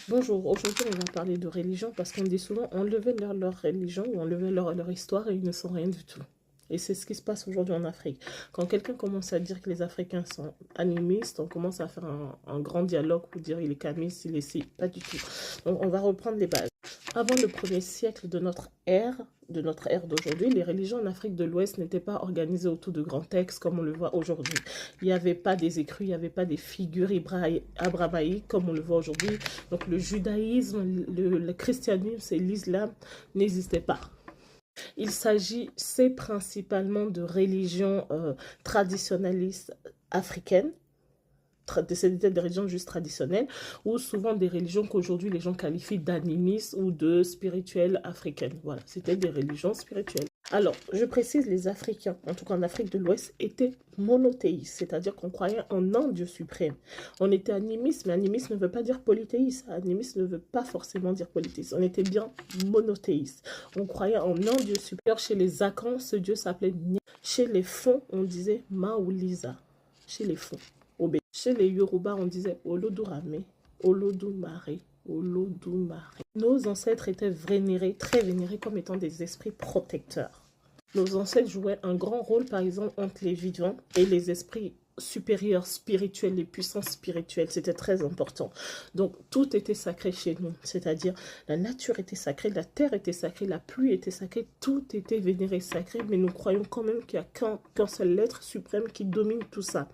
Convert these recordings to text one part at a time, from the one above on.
Bonjour, aujourd'hui on va parler de religion parce qu'on dit souvent enlever leur religion ou enlever leur histoire et ils ne sont rien du tout. Et c'est ce qui se passe aujourd'hui en Afrique. Quand quelqu'un commence à dire que les Africains sont animistes, on commence à faire un grand dialogue pour dire il est camiste, il est ci, pas du tout. Donc on va reprendre les bases. Avant le premier siècle de notre ère d'aujourd'hui, les religions en Afrique de l'Ouest n'étaient pas organisées autour de grands textes comme on le voit aujourd'hui. Il n'y avait pas des écrits, il n'y avait pas des figures abrahamiques comme on le voit aujourd'hui. Donc le judaïsme, le christianisme et l'islam n'existaient pas. Il s'agissait principalement de religions traditionnalistes africaines. C'était des religions juste traditionnelles, ou souvent des religions qu'aujourd'hui les gens qualifient d'animistes ou de spirituelles africaines. Voilà, c'était des religions spirituelles. Alors, je précise, les Africains, en tout cas en Afrique de l'Ouest, étaient monothéistes, c'est-à-dire qu'on croyait en un Dieu suprême. On était animiste, mais animiste ne veut pas dire polythéiste. Animiste ne veut pas forcément dire polythéiste. On était bien monothéiste. On croyait en un Dieu suprême. Chez les Akans, ce Dieu s'appelait Ni. Chez les Fonds, on disait Maouliza. Chez les Fonds. Chez les Yoruba, on disait Olodurame, Olodumare, Olodumare. Nos ancêtres étaient vénérés, très vénérés comme étant des esprits protecteurs. Nos ancêtres jouaient un grand rôle, par exemple, entre les vivants et les esprits supérieurs spirituels, les puissances spirituelles. C'était très important. Donc, tout était sacré chez nous. C'est-à-dire, la nature était sacrée, la terre était sacrée, la pluie était sacrée, tout était vénéré, sacré, mais nous croyons quand même qu'il n'y a qu'un seul être suprême qui domine tout ça.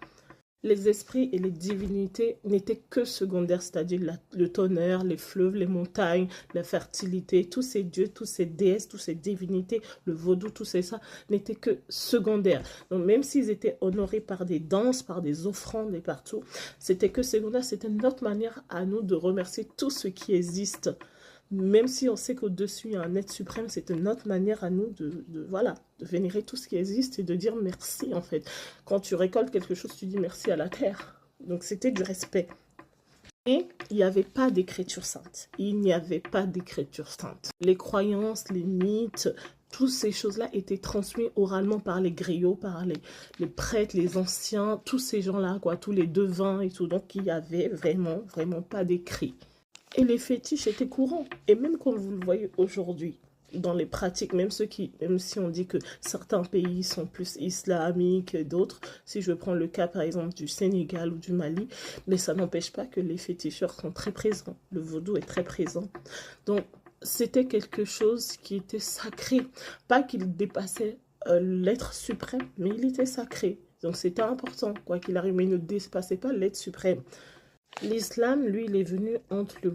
Les esprits et les divinités n'étaient que secondaires, c'est-à-dire le tonnerre, les fleuves, les montagnes, la fertilité, tous ces dieux, tous ces déesses, toutes ces divinités, le vaudou, tout ça, n'étaient que secondaires. Donc même s'ils étaient honorés par des danses, par des offrandes et partout, c'était que secondaire, c'était notre manière à nous de remercier tout ce qui existe. Même si on sait qu'au-dessus, il y a un être suprême, c'est notre manière à nous de vénérer tout ce qui existe et de dire merci, en fait. Quand tu récoltes quelque chose, tu dis merci à la terre. Donc, c'était du respect. Et il n'y avait pas d'écriture sainte. Il n'y avait pas d'écriture sainte. Les croyances, les mythes, toutes ces choses-là étaient transmises oralement par les griots, par les prêtres, les anciens, tous ces gens-là, quoi, tous les devins et tout. Donc, il n'y avait vraiment, vraiment pas d'écrit. Et les fétiches étaient courants. Et même comme vous le voyez aujourd'hui, dans les pratiques, même si on dit que certains pays sont plus islamiques que d'autres, si je prends le cas par exemple du Sénégal ou du Mali, mais ça n'empêche pas que les féticheurs sont très présents. Le vaudou est très présent. Donc, c'était quelque chose qui était sacré. Pas qu'il dépassait l'être suprême, mais il était sacré. Donc, c'était important, quoi qu'il arrive, mais il ne dépassait pas l'être suprême. L'islam, lui, il est venu entre le